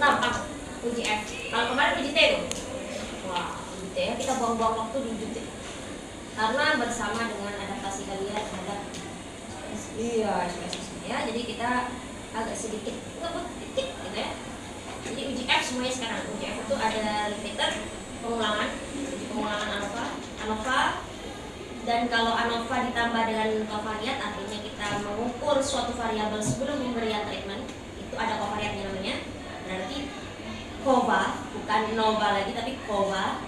gampang uji F. Kalau kemarin uji T tuh, wah uji T ya, kita buang-buang waktu di uji T karena bersama dengan adaptasi kalian terhadap ya, jadi kita agak sedikit ngebut titik gitu ya. Jadi uji F semuanya sekarang. Uji F itu ada repeater, pengulangan, ANOVA, dan kalau ANOVA ditambah dengan kovariat artinya kita mengukur suatu variabel sebelum pemberian treatment, itu ada kovariatnya namanya. Berarti kova, bukan nova lagi tapi kova.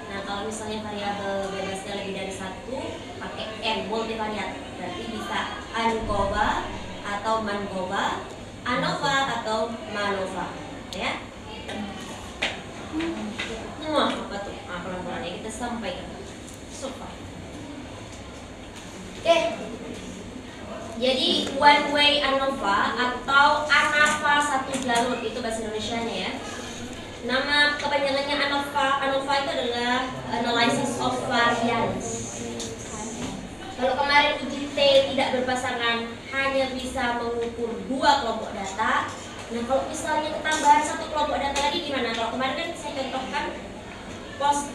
Nah, kalau misalnya variabel bebasnya lebih dari satu, pakai N, multivariat. Berarti bisa ANCOVA atau MANCOVA, ANOVA atau MANOVA, ya. Wah, apa tuh? Nah, pelan-pelan ya kita sampaikan. Super. Oke. Jadi one way ANOVA atau ANAVA satu jalur itu bahasa Indonesianya ya. Nama kepanjangannya ANOVA itu adalah Analysis of Variance. Kalau kemarin uji T tidak berpasangan, hanya bisa mengukur dua kelompok data. Nah, kalau misalnya ketambahan satu kelompok data lagi gimana? Kalau kemarin kan saya contohkan post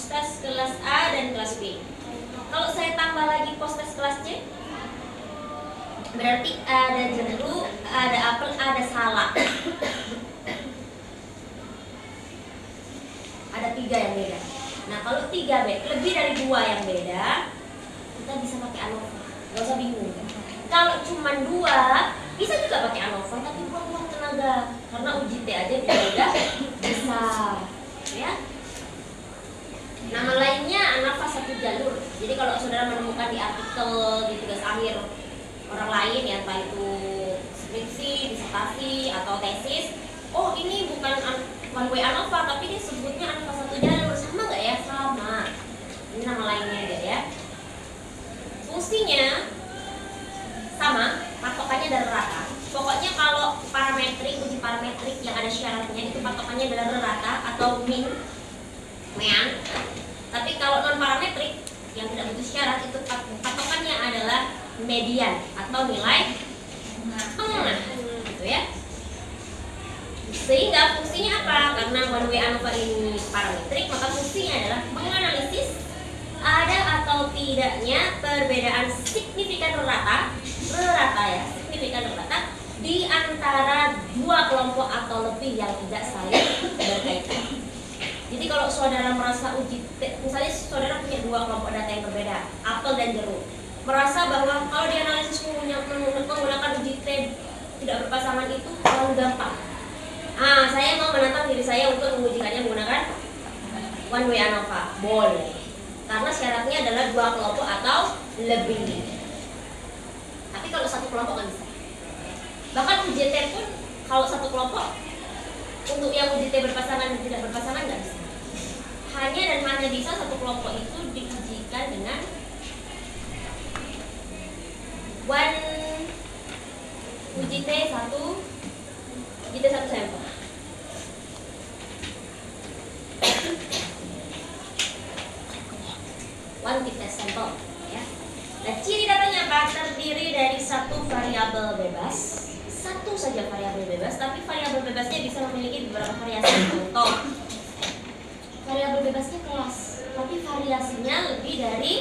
test kelas A dan kelas B. Kalau saya tambah lagi post test kelas C, berarti ada jeruk, ada apel, ada salak. Ada 3 yang beda. Nah, kalau 3 lebih dari 2 yang beda, kita bisa pakai ANOVA. Gak usah bingung. Kalau cuma 2, bisa juga pakai ANOVA, tapi buang-buang tenaga. Karena uji T aja udah bisa. Ya. Nama lainnya ANAVA satu jalur. Jadi kalau saudara menemukan di artikel di tugas akhir orang lain ya, entah itu skripsi, disertasi atau tesis, oh ini bukan one way ANOVA tapi dia sebutnya ANOVA satu jalur, sama nggak ya? Sama. Ini nama lainnya aja ya. Fungsinya sama, patokannya adalah rata. Pokoknya kalau uji parametrik yang ada syaratnya itu patokannya adalah rata atau mean. Tapi kalau non parametrik yang tidak butuh syarat itu patokannya adalah median atau nilai tengah, gitu ya. Sehingga fungsinya apa? Karena one way ANOVA ini parametrik, maka fungsinya adalah menganalisis ada atau tidaknya perbedaan signifikan rata di antara dua kelompok atau lebih yang tidak saling berkaitan. Jadi kalau saudara merasa misalnya saudara punya 2 kelompok data yang berbeda, apel dan jeruk, merasa bahwa kalau dianalisis menggunakan uji T tidak berpasangan itu terlalu gampang. Saya mau menantang diri saya untuk mengujikannya menggunakan one way ANOVA. Boleh. Karena syaratnya adalah 2 kelompok atau lebih. Tapi kalau 1 kelompok kan bisa. Bahkan uji T pun kalau 1 kelompok, untuk yang uji T berpasangan dan tidak berpasangan nggak bisa. Hanya dan hanya bisa 1 kelompok itu diujikan dengan uji T satu sampel. One test sampel ya. Nah, ciri datanya apa? Terdiri dari 1 variabel bebas, 1 saja variabel bebas, tapi variabel bebasnya bisa memiliki beberapa variasi. Contoh, variabel bebasnya kelas, tapi variasinya lebih dari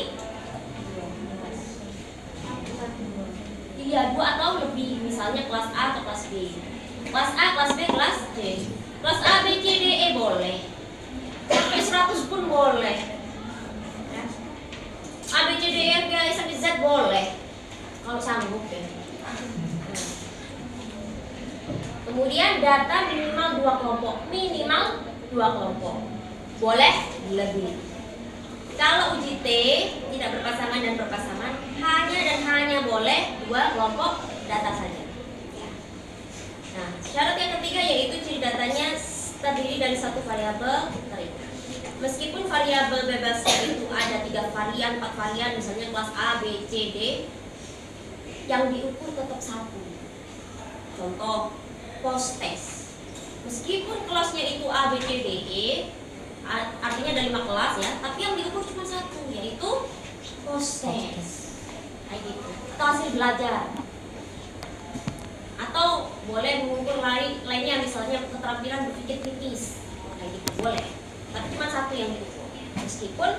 2 atau lebih, misalnya kelas A atau kelas B. Kelas A, kelas B, kelas C. Kelas A, B, C, D, E boleh. Sampai 100 pun boleh. A, B, C, D, E, F, G, H, I, sampai Z boleh. Kalau sanggup ya. Kemudian data minimal 2 kelompok. Boleh lebih. Kalau uji T tidak berpasangan dan berpasangan, hanya boleh 2 kelompok data saja. Nah, syarat yang ketiga yaitu ciri datanya terdiri dari 1 variabel terikat. Meskipun variabel bebasnya itu ada 3 varian, 4 varian, misalnya kelas A, B, C, D, yang diukur tetap 1. Contoh, post test. Meskipun kelasnya itu A, B, C, D, E, artinya ada 5 kelas ya, tapi yang diukur cuma 1, yaitu post test. Kayak gitu. Atau hasil belajar. boleh mengukur lainnya, misalnya keterampilan berpikir kritis, kayak gitu boleh. Tapi cuma satu yang diukur, meskipun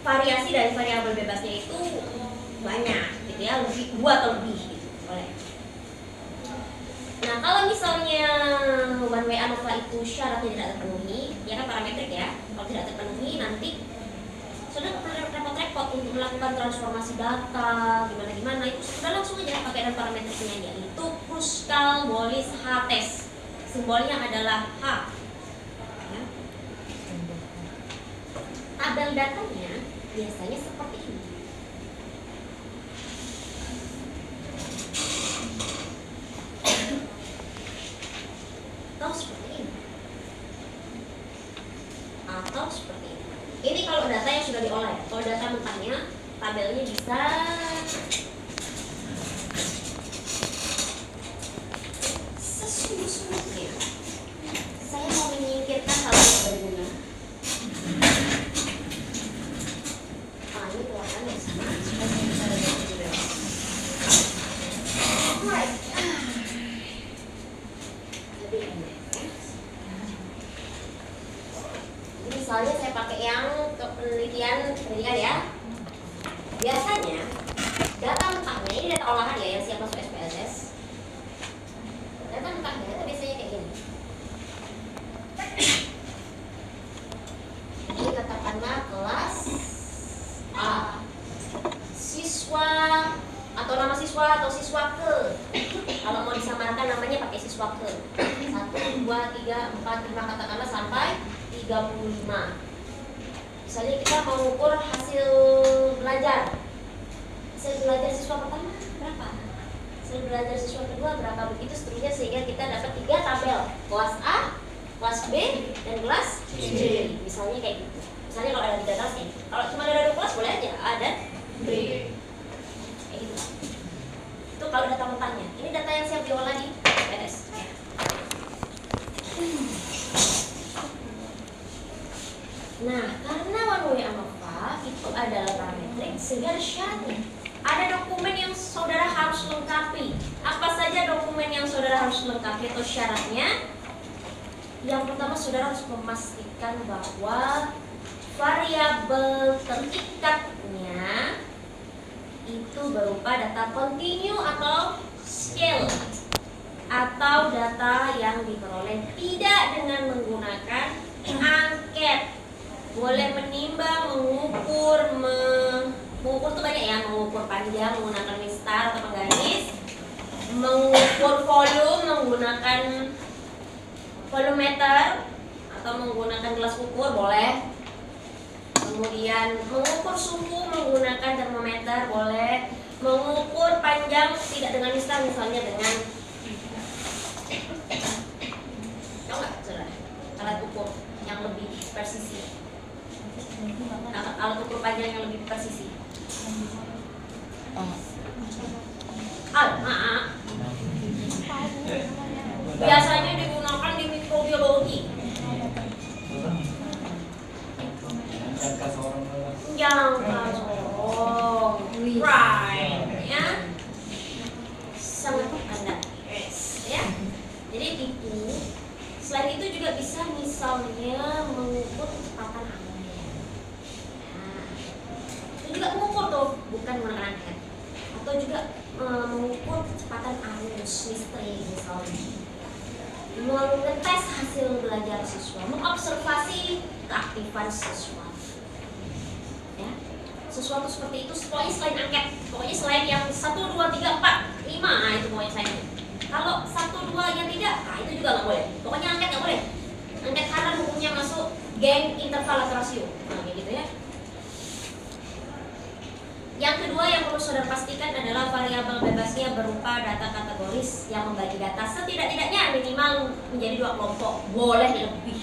variasi dari variabel bebasnya itu banyak, gitu ya, lebih 2 atau lebih, gitu, boleh. Nah, kalau misalnya one way ANOVA itu syaratnya tidak terpenuhi, ya kan parametrik ya, kalau tidak terpenuhi nanti sudah perlu repot-repot untuk melakukan transformasi data, gimana-gimana, itu sudah langsung aja pakai dan parametriknya aja, itu Kruskal Wallis H-test, simbolnya adalah H. Ya. Tabel datanya biasanya seperti ini. Atau seperti ini, atau seperti ini. Ini kalau data yang sudah diolah ya. Kalau data mentahnya, tabelnya bisa sesungguh-sungguhnya. Saya mau menyingkirkan hal yang berguna. Ini keluarkan ya sama supaya saya bisa lebih jelas. Alright. Lebih enak ya. Misalnya saya pakai yang penelitian ya. Biasanya data mentahnya, ini data olahan ya yang siap masuk SPSS. Data mentahnya itu biasanya kayak gini. Ini katakanlah kelas A. Siswa atau nama siswa atau siswa ke. Kalau mau disamarkan namanya pakai siswa ke. 1, 2, 3, 4, 5 katakanlah sampai 35. Misalnya kita mau ukur hasil belajar. Hasil belajar siswa pertama berapa? Hasil belajar siswa kedua berapa? Begitu seterusnya sehingga kita dapat 3 tabel. Kelas A, kelas B, dan kelas C. Misalnya kayak gitu. Misalnya kalau ada 3 kelas nih. Kalau cuma ada 2 kelas boleh aja A dan B. Kayak gitu. Itu kalau data mentahnya. Ini data yang siap diolah di PNS. Nah, karena one way ANOVA itu adalah parametrik, sehingga ada syaratnya. Ada dokumen yang saudara harus lengkapi. Apa saja dokumen yang saudara harus lengkapi atau syaratnya? Yang pertama, saudara harus memastikan bahwa variabel terikatnya itu berupa data kontinu atau scale, atau data yang diperoleh tidak dengan menggunakan angket. Boleh menimbang, mengukur, mengukur tuh banyak ya, mengukur panjang menggunakan mistar atau penggaris, mengukur volume menggunakan volumeter atau menggunakan gelas ukur boleh. Kemudian mengukur suhu menggunakan termometer boleh. Mengukur panjang tidak dengan mistar, misalnya dengan alat ukur yang lebih presisi. Alat ukur panjang yang lebih presisi. Biasanya digunakan di mikrobiologi. Yang right, ya, sangat Anda, ya. Jadi itu. Selain itu juga bisa misalnya mengukur kecepatan angin. Nah, itu juga mengukur tuh, bukan menggunakan angket. Atau juga mengukur kecepatan arus listrik misalnya. Mengetes hasil belajar siswa, mengobservasi keaktifan siswa. Ya, sesuatu seperti itu, pokoknya selain angket, pokoknya selain yang 1, 2, 3, 4, 5, nah itu pokoknya selain. Kalau 1, 2 yang tidak, nah itu juga nggak boleh. Pokoknya angket nggak boleh. Angket haram hukumnya masuk geng interval atau rasio. Nah kayak gitu ya. Yang kedua yang perlu saudara pastikan adalah variabel bebasnya berupa data kategoris yang membagi data setidak-tidaknya minimal menjadi 2 kelompok, boleh lebih.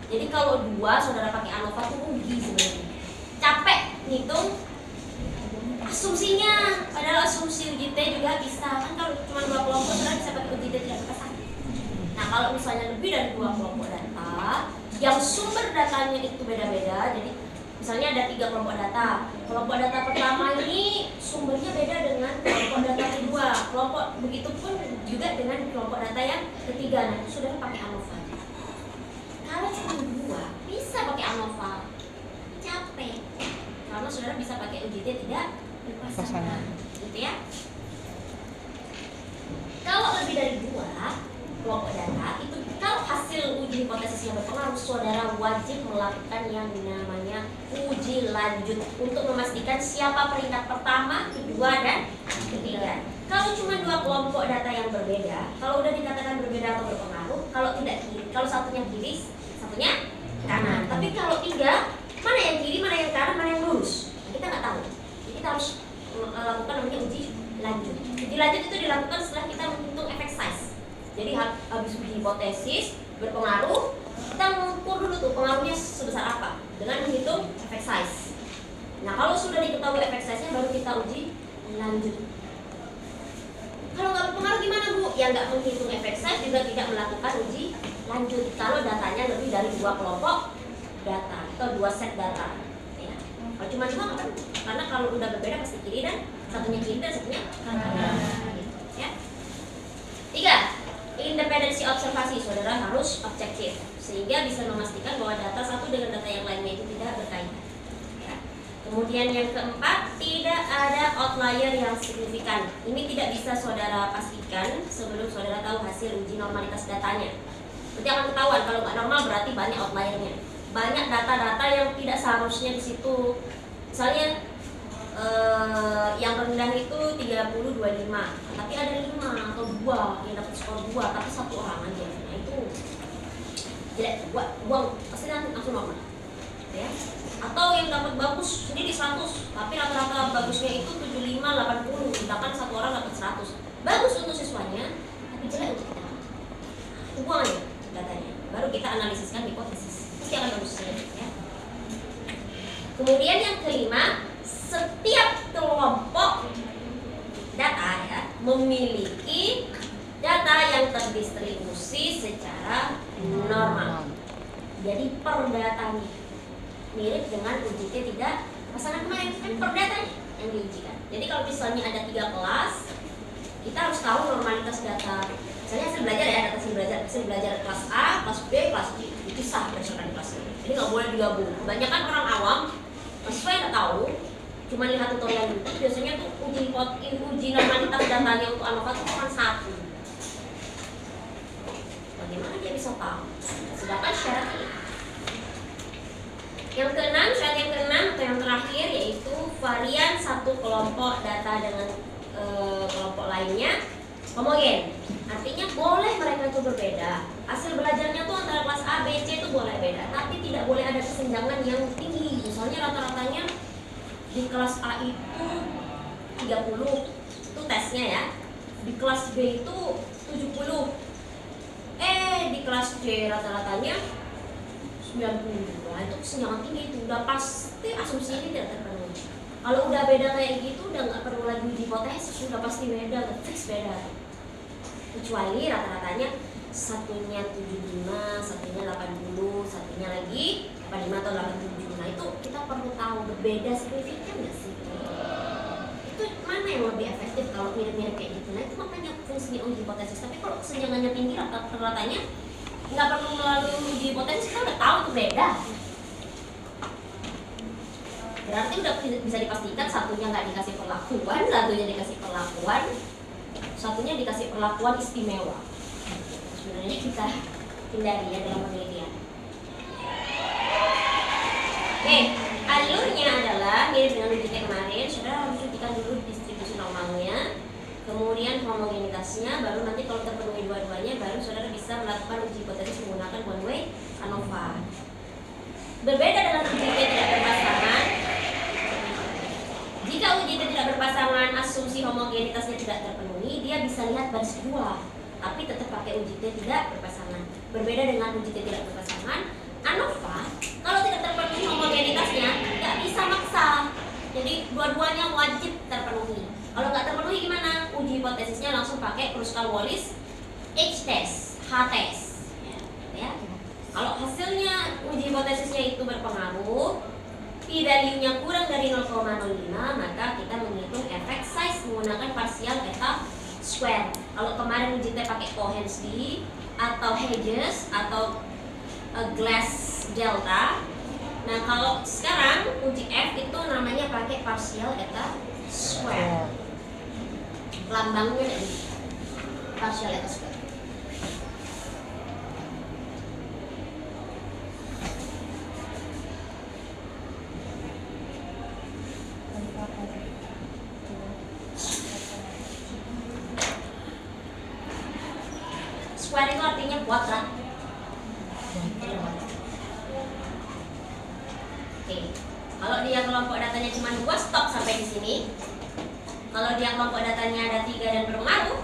Jadi kalau 2 saudara pakai ANOVA itu rugi sebenarnya. Capek ngitung asumsinya, padahal asumsi UJT juga bisa. Kan kalau cuma 2 kelompok saudara bisa pakai UJT tidak berkesan. Nah kalau misalnya lebih dari 2 kelompok data yang sumber datanya itu beda-beda, jadi misalnya ada 3 kelompok data. Kelompok data pertama ini sumbernya beda dengan kelompok data kedua. Kelompok begitu pun juga dengan dengan kelompok data yang ketiga. Nah, itu saudara pakai ANOVA. Kalau cuma 2, bisa pakai ANOVA. Capek. Karena saudara bisa pakai UJT tidak berpasangan. Gitu ya. Kalau lebih dari 2 kelompok data itu, kalau hasil uji hipotesis yang berpengaruh, saudara wajib melakukan yang namanya uji lanjut untuk memastikan siapa peringkat pertama, kedua, dan ketiga. Kalau cuma 2 kelompok data yang berbeda, kalau udah dikatakan berbeda atau berpengaruh, kalau tidak kiri, kalau satunya kiri, satunya kanan. Tapi kalau 3, mana yang kiri, mana yang kanan, mana yang lurus, kita nggak tahu. Jadi kita harus melakukan namanya uji lanjut. Uji lanjut itu dilakukan setelah kita menghitung efek size. Jadi habis uji hipotesis berpengaruh, kita mengukur dulu tuh pengaruhnya sebesar apa dengan menghitung efek size. Nah, kalau sudah diketahui efek size-nya baru kita uji lanjut. Kalau nggak berpengaruh gimana, Bu? Ya nggak menghitung efek size juga tidak melakukan uji lanjut kalau datanya lebih dari 2 kelompok data atau 2 set data. Ya. Kalau cuma nggak perlu, karena kalau udah berbeda pasti kiri dan satunya kiri dan satunya kanan. Ya. 3. Independensi observasi, saudara harus objektif sehingga bisa memastikan bahwa data satu dengan data yang lainnya itu tidak berkaitan. Ya. Kemudian yang keempat, tidak ada outlier yang signifikan. Ini tidak bisa saudara pastikan sebelum saudara tahu hasil uji normalitas datanya. Nanti akan ketahuan kalau nggak normal berarti banyak outliernya. Banyak data-data yang tidak seharusnya di situ. Misalnya yang rendah itu 30-25, tapi ada 5 atau 2 yang dapat skor 2, tapi 1 orang aja. Nah itu jelek, buang, pasti langsung normal. Ya. Atau yang dapat bagus sendiri 100, tapi rata-rata bagusnya itu 75-80, sedangkan 1 orang dapat 100. Bagus untuk siswanya, tapi jelek untuk kita. Buang aja datanya, baru kita analisiskan hipotesis. Pasti akan bagus ya. Kemudian yang kelima, setiap kelompok data ya memiliki data yang terdistribusi secara normal. Jadi per datanya mirip dengan UJT tidak pasangan kemarin, kan per datanya yang diujikan. Jadi kalau misalnya ada 3 kelas, kita harus tahu normalitas data. Misalnya hasil belajar ya, data hasil belajar kelas A, kelas B, kelas C dipisah berdasarkan kelasnya. Jadi nggak boleh digabung. Kebanyakan orang awam, mahasiswa yang nggak tahu, cuma lihat tutorial YouTube, biasanya tuh uji normalitas datanya untuk ANOVA itu cuma 1. Bagaimana dia bisa tahu? Sedangkan syarat ini. Yang keenam, syarat yang keenam atau yang terakhir yaitu varian satu kelompok data dengan kelompok lainnya homogen. Artinya boleh mereka itu berbeda. Hasil belajarnya tuh antara kelas A, B, C itu boleh beda, tapi tidak boleh ada kesenjangan yang tinggi. Misalnya rata-ratanya di kelas A itu 30, itu tesnya ya. Di kelas B itu 70. Di kelas C rata-ratanya 90. Nah, itu kesenjangan tinggi, itu udah pasti asumsi ini tidak terpenuhi. Kalau udah beda kayak gitu udah nggak perlu lagi hipotesis, sudah pasti beda, fix beda. Kecuali rata-ratanya satunya 75, satunya 80, satunya lagi 85 atau 87. Nah itu kita perlu tahu berbeda signifikan nggak sih? Itu mana yang lebih efektif kalau mirip-mirip kayak gitu? Nah itu makanya fungsinya uji hipotesis. Tapi kalau kesenjangannya tinggi rata-ratanya nggak perlu melalui uji hipotesis, kita udah tahu tuh beda. Berarti udah bisa dipastikan satunya nggak dikasih perlakuan, satunya dikasih perlakuan, satunya dikasih perlakuan istimewa. Sebenarnya kita hindari ya dalam penelitian. Oke, alurnya adalah mirip dengan UJT kemarin. Saudara harus buktikan dulu distribusi normalnya, kemudian homogenitasnya, baru nanti kalau terpenuhi dua-duanya, baru saudara bisa melakukan uji hipotesis menggunakan one way ANOVA. Berbeda dengan UJT tidak berpasangan. Jika UJT tidak berpasangan, asumsi homogenitasnya tidak terpenuhi, dia bisa lihat baris 2, tapi tetap pakai UJT tidak berpasangan. Berbeda dengan UJT tidak berpasangan, ANOVA kalau tidak terpenuhi homogenitasnya nggak bisa maksa. Jadi dua-duanya wajib terpenuhi. Kalau nggak terpenuhi gimana? Uji hipotesisnya langsung pakai Kruskal-Wallis H-test, H-test. Ya. Kalau hasilnya uji hipotesisnya itu berpengaruh, p-value-nya kurang dari 0,05, maka kita menghitung efek size menggunakan partial eta square. Kalau kemarin uji T pakai Cohen-Stein atau Hedges atau Glass Delta. Nah kalau sekarang uji F itu namanya pakai partial eta square. Lambangnya ini partial eta square. Square itu artinya kuadrat. Oke. Kalau dia kelompok datanya cuma 2, stop sampai di sini. Kalau dia kelompok datanya ada 3 dan berpengaruh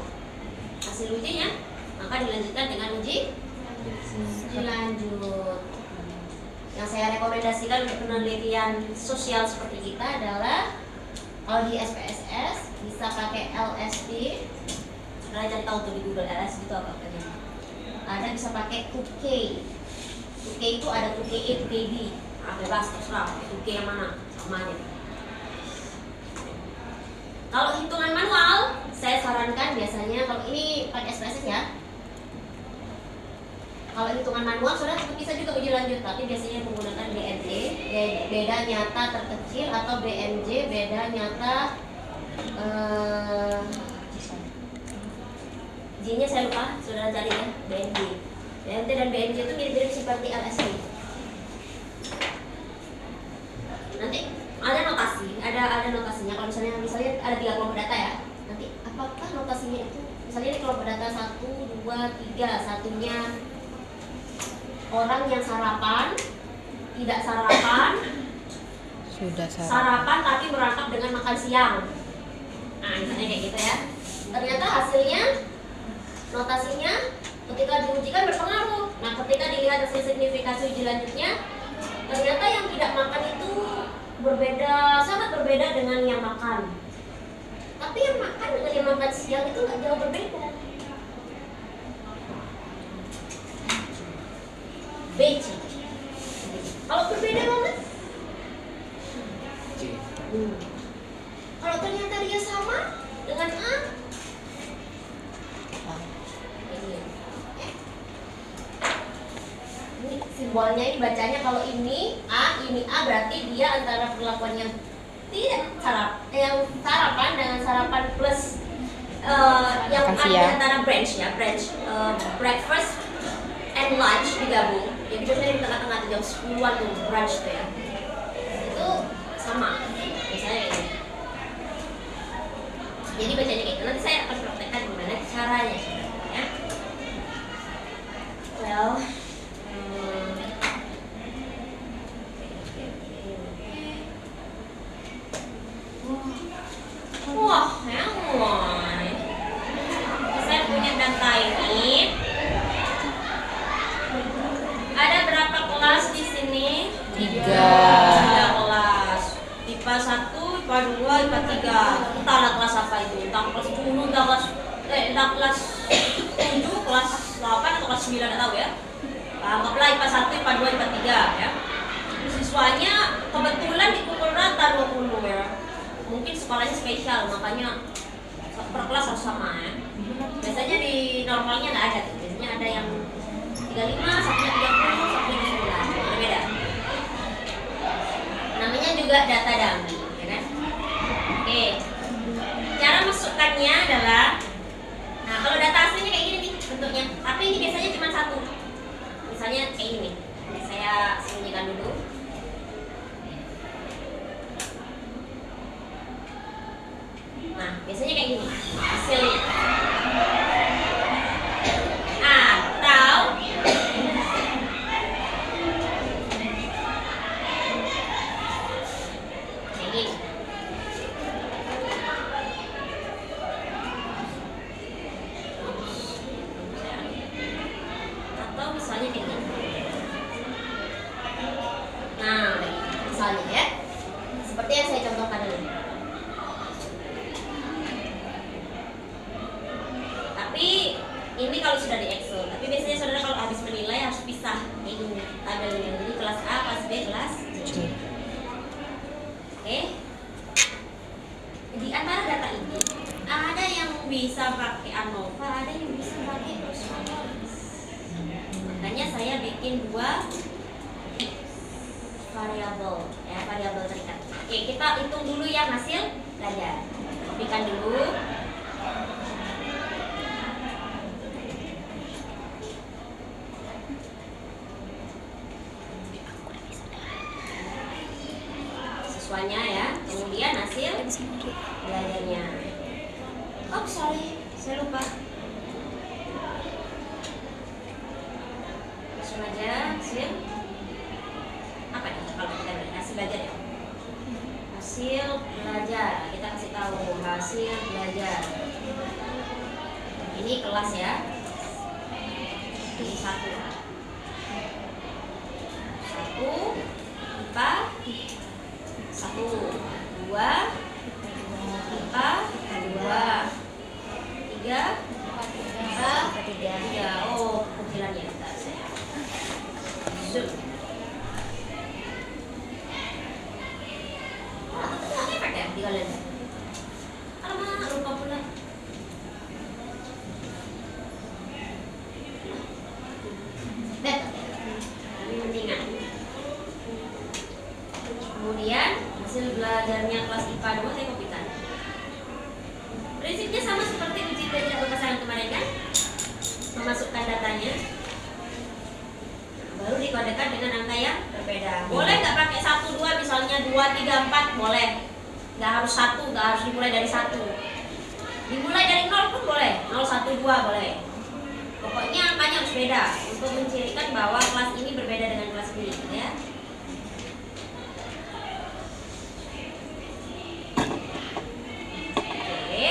hasil ujinya, maka dilanjutkan dengan uji lanjut. Yang saya rekomendasikan untuk penelitian sosial seperti kita adalah kalau di SPSS bisa pakai LSD. Kalian cari tahu tuh di Google LSD itu apa aja. Ada bisa pakai 2K. 2K itu ada 2KA, 2KB. Bebas terserah 2K yang mana sama aja. Kalau hitungan manual, saya sarankan biasanya kalau ini pakai SPSS ya. Kalau hitungan manual sudah bisa juga uji lanjut, tapi biasanya menggunakan BNJ, beda nyata terkecil, atau BMJ, beda nyata J-nya saya lupa, saudara cari ya, BNJ. BNT dan BNJ itu mirip-mirip seperti LSD. Nanti ada notasi, ada notasinya. Kalau misalnya ada 3 kelompok data ya, nanti apakah notasinya itu? Misalnya di kelompok data 1, 2, 3, satunya orang yang sarapan, tidak sarapan, sudah sarapan tapi merangkap dengan makan siang. Nah, misalnya kayak gitu ya. Ternyata hasilnya, notasinya ketika diujikan berpengaruh. Nah, ketika dilihat hasil signifikasi uji lanjutnya, ternyata yang tidak makan itu sangat berbeda dengan yang makan. Tapi yang makan dengan yang makan siang itu nggak jauh berbeda. BC. Kalau berbeda banget, kalau ternyata dia sama dengan A, ini simbolnya, ini bacanya kalau ini A berarti dia antara perlakuan yang tidak yang sarapan dengan sarapan plus yang ada antara branch ya, breakfast and lunch digabung. Jadi biasanya di tengah-tengah tuh jam 10-an tuh brunch tuh ya. Itu sama. Misalnya kayak gitu. Jadi bacanya kayak gitu. Nanti saya akan praktekkan gimana caranya ya. Well, wah, saya punya data ini. Ada berapa kelas di sini? 3 kelas. IPA 1, IPA 2, IPA 3. Entahlah kelas apa itu. Entah kelas 10, entah kelas 7, kelas 8 atau kelas 9, enggak tahu ya. Anggaplah IPA 1, IPA 2, IPA 3 ya. Siswanya kebetulan dipukul rata 20 ya. Mungkin sekolahnya spesial, makanya per kelas harus sama ya. Biasanya di normalnya nggak ada tuh. Biasanya ada yang 35, satunya 30, satunya 9. Berbeda. Namanya juga data dummy, ya kan? Oke. Cara masukkannya adalah, nah kalau data aslinya kayak gini nih bentuknya, tapi ini biasanya cuma satu. Misalnya kayak gini. Saya sembunyikan dulu. Nah, biasanya kayak gini. Hasil atau kayak gini. Atau misalnya kayak gini. Nah, misalnya ya, seperti yang saya contohkan tadi. Tapi ini kalau sudah di Excel. Tapi biasanya saudara kalau habis menilai harus pisah kayak gini tabelnya. Jadi kelas A, kelas B, kelas C. Oke. Di antara data ini ada yang bisa pakai ANOVA, ada yang bisa pakai Cosmologies. Makanya saya bikin dua variabel, ya, variabel terikat. Oke, kita hitung dulu ya hasil belajar. Kopikan dulu. Siswanya ya, kemudian hasil belajarnya. Oh sorry, saya lupa. Langsung aja hasil apa nih kalau kita beri hasil belajar ya? Hasil belajar, kita kasih tahu hasil belajar. Ini kelas ya. Ini satu IPA 1, 2 IPA 2, 3 IPA 3. Oh, kecilannya bentar saya zoom. Nggak efek ya di kalian? Alamak, lupa pula. Ini mendingan. Kemudian hasil belajarnya kelas IPA 2 saya kopikan. Prinsipnya sama seperti uji belajar pemasangan kemarin kan? Memasukkan datanya, baru dikodekan dengan angka yang berbeda. Boleh nggak pakai 1, 2, misalnya 2, 3, 4, boleh. Nggak harus 1, nggak harus dimulai dari 1. Dimulai dari 0 pun boleh, 0, 1, 2 boleh. Pokoknya angkanya harus beda untuk mencirikan bahwa kelas ini berbeda dengan kelas ini, ya. Oke,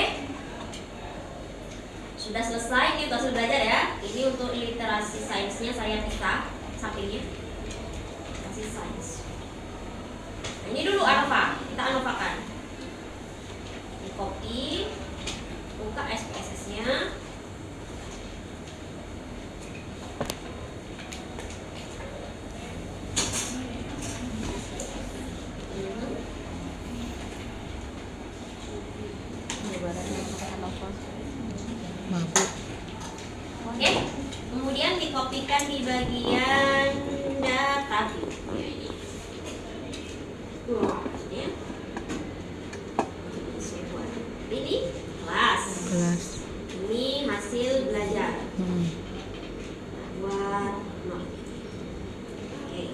sudah selesai ini untuk hasil belajar ya. Ini untuk literasi sainsnya saya pisah sampingnya. Literasi sains. Nah, ini dulu ANOVA, kita ANOVAkan. Di copy, buka SPSS-nya. Mabuk. Oke, kemudian dikopikan di bagian data view. Ya. Saya buat. Ini kelas. Kelas. Ini hasil belajar. Buat not. Oke.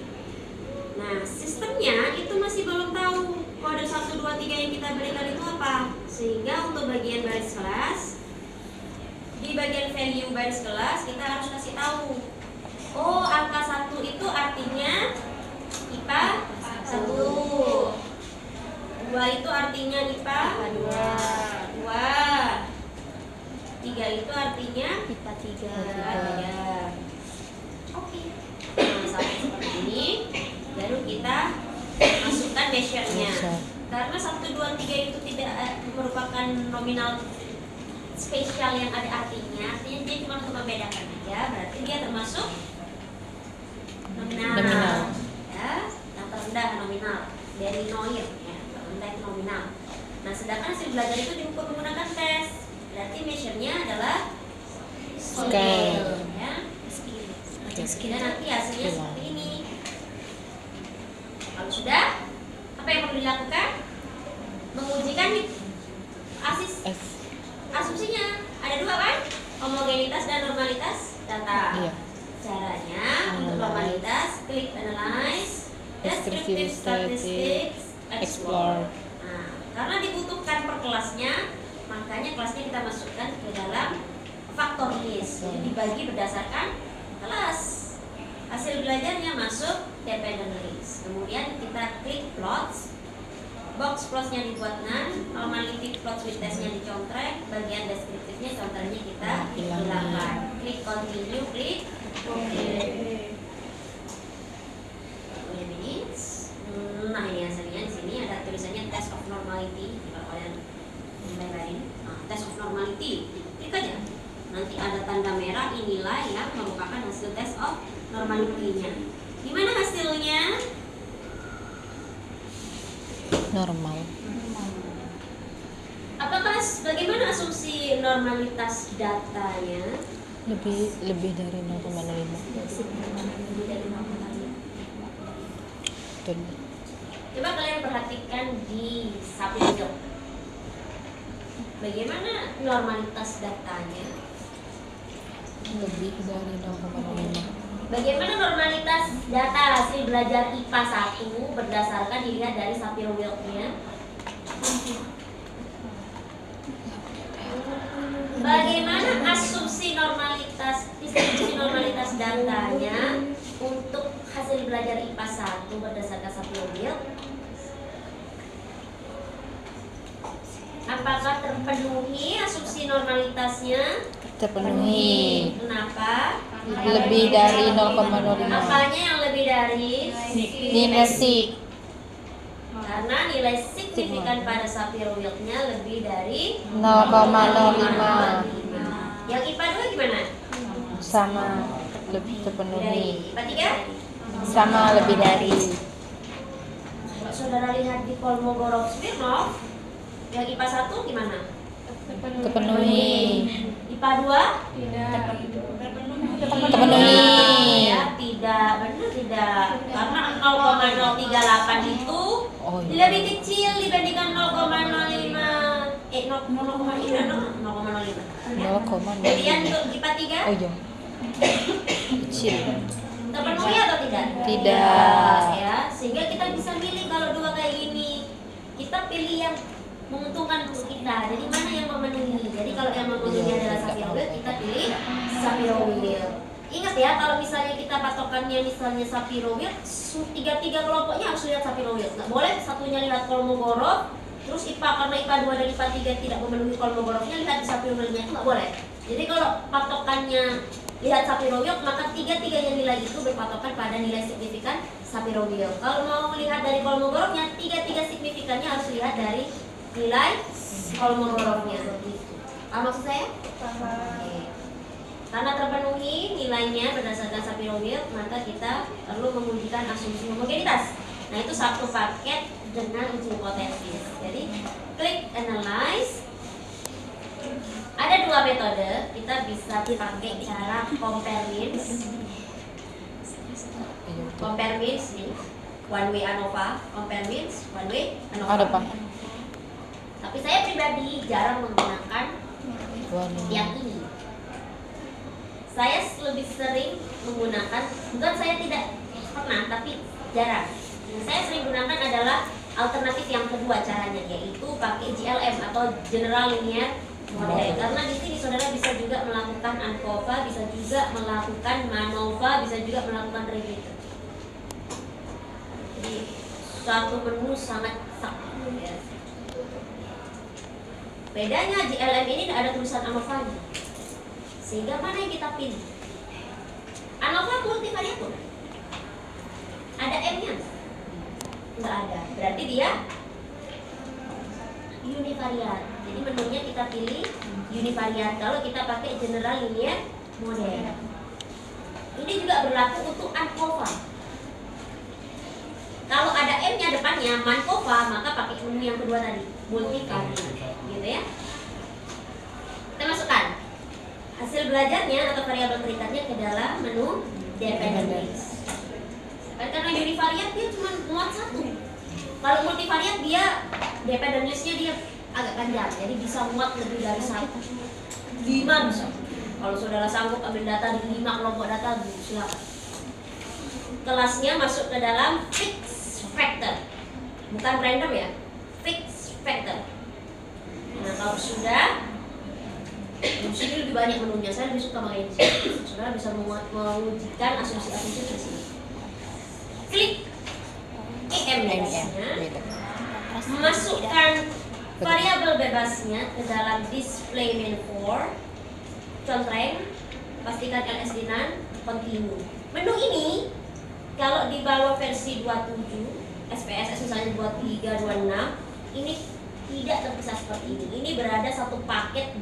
Nah, sistemnya itu masih belum tahu kode 1, 2, 3 yang kita berikan itu apa. Sehingga untuk bagian baris kelas, di bagian value baris kelas kita harus kasih tahu. Oh, angka 1 itu artinya IPA 1. 2 itu artinya IPA 2. 3 itu artinya IPA 3. Oke. Nah, sampai seperti ini baru kita masukkan measure-nya. Karena 1, 2, 3 itu tidak merupakan nominal spesial yang ada artinya dia cuma untuk membedakan aja, berarti dia termasuk nominal. Ya, yang terendah nominal, dari noir ya, terendah itu nominal. Nah, sedangkan hasil belajar itu diukur menggunakan tes, berarti measure-nya adalah scale ya. Dan nanti hasilnya seperti ini. Kalau sudah, apa yang perlu dilakukan? Mengujikan asumsinya. Ada dua kan? Homogenitas dan normalitas data. Iya. Caranya untuk normalitas, klik analyze, descriptive statistics, explore. Nah, karena dibutuhkan per kelasnya, makanya kelasnya kita masukkan ke dalam faktor list. Jadi dibagi berdasarkan kelas. Hasil belajarnya masuk dependent list. Kemudian kita klik plots. Box plotnya dibuat none, normality plot with testnya dicontrek, bagian deskriptifnya contrenya kita hilangkan. Klik continue, klik oke. Nah, ini hasilnya di sini ada tulisannya test of normality. Kalau kalian membayarin, test of normality, klik aja. Nanti ada tanda merah, inilah yang merupakan hasil test of normality-nya. Gimana hasilnya? Normal. Apakah bagaimana asumsi normal normalitas datanya lebih dari 0,05. lebih dari 0,5. Betul. Coba kalian perhatikan di Sapiro. Bagaimana normalitas datanya? Lebih dari 0,05. Bagaimana normalitas data hasil belajar IPA 1 berdasarkan dilihat dari Sapiro-Wheel-nya? Bagaimana asumsi normalitas, distribusi normalitas datanya untuk hasil belajar IPA 1 berdasarkan Sapiro-Wheel? Apakah terpenuhi asumsi normalitasnya? Terpenuhi. Kenapa? Lebih dari 0,05. Apanya yang lebih dari? Nilai sik. Karena nilai signifikan pada Sapiro-Wheel-nya lebih dari 0,05. Yang IPA 2 gimana? Sama, lebih Dari terpenuhi. IPA 3? Sama, lebih dari. Kalau saudara lihat di Kolmogorov-Smirnov, yang IPA 1 gimana? Terpenuhi. IPA 2? Terpenuhi. Ya, tidak, benar tidak. Karena 0,038 itu Oh, iya. lebih kecil dibandingkan 0,05. 0,05. 0,05. Kemudian untuk IPA 3? Oh iya. Kecil. Terpenuhi atau tidak? Tidak. Ya, sehingga kita bisa milih kalau dua kayak gini. Kita pilih yang menguntungkan untuk kita. Jadi mana yang memenuhi? Jadi kalau yang memenuhi adalah Sapiro-Wheel, kita pilih Sapiro-Wheel. Ingat ya, kalau misalnya kita patokannya misalnya Sapiro-Wheel, tiga kelompoknya harus lihat Sapiro-Wheel. Nggak boleh satunya lihat Kolmogorov, terus IPA karena IPA 2 dan IPA 3 tidak memenuhi Kolmogorovnya, lihat di Sapiro-Wheel-nya, itu nggak boleh. Jadi kalau patokannya lihat Sapiro-Wheel, maka tiga-tiganya nilai itu berpatokan pada nilai signifikan Sapiro-Wheel. Kalau mau lihat dari Kolmogorovnya, tiga signifikannya harus lihat dari nilai Kolmogorovnya. Apa maksud saya? Oke. Karena terpenuhi nilainya berdasarkan Sapiro-Wheel, maka kita perlu mengujikan asumsi homogenitas. Nah, itu satu paket dengan uji hipotesis. Jadi, klik analyze. Ada dua metode, kita bisa pakai cara compare means. Compare means nih, one way ANOVA, compare means, one way ANOVA. Ada Pak. Tapi saya pribadi jarang menggunakan yang ini. Saya lebih sering menggunakan, bukan saya tidak pernah, tapi jarang. Yang saya sering gunakan adalah alternatif yang kedua caranya, yaitu pakai GLM atau General Linear Model. Karena di sini saudara bisa juga melakukan ANCOVA, bisa juga melakukan MANOVA, bisa juga melakukan Regression. Jadi suatu menu sangat sakit ya. Bedanya GLM ini tidak ada tulisan ANOVA-nya. Sehingga mana yang kita pilih? ANOVA multivariator. Ada M-nya? Enggak ada. Berarti dia univariat. Jadi menunya kita pilih univariat kalau kita pakai General Linear Model. Ini juga berlaku untuk ANCOVA. Kalau ada M-nya depannya MANCOVA, maka pakai menu yang kedua tadi, multivariat. Gitu ya. Kita masukkan hasil belajarnya atau variabel terikatnya ke dalam menu dependent list. Karena univariat dia cuma muat satu. Kalau multivariat dia dependent listnya dia agak panjang, jadi bisa muat lebih dari 1. 5 bisa. Kalau saudara sanggup ambil data di 5 kelompok data, silakan. Kelasnya masuk ke dalam fixed factor, bukan random ya, fixed factor. Nah kalau sudah, di sini lebih banyak menunya, saya lebih suka pakai ini. Saudara bisa mengujikan asumsi-asumsi di sini. Klik EMS-nya, masukkan variabel bebasnya ke dalam display main for, constraint, pastikan LSD none, continue. Menu ini kalau di bawah versi 27, SPSS misalnya 23, 26, ini tidak terpisah seperti ini. Ini berada satu paket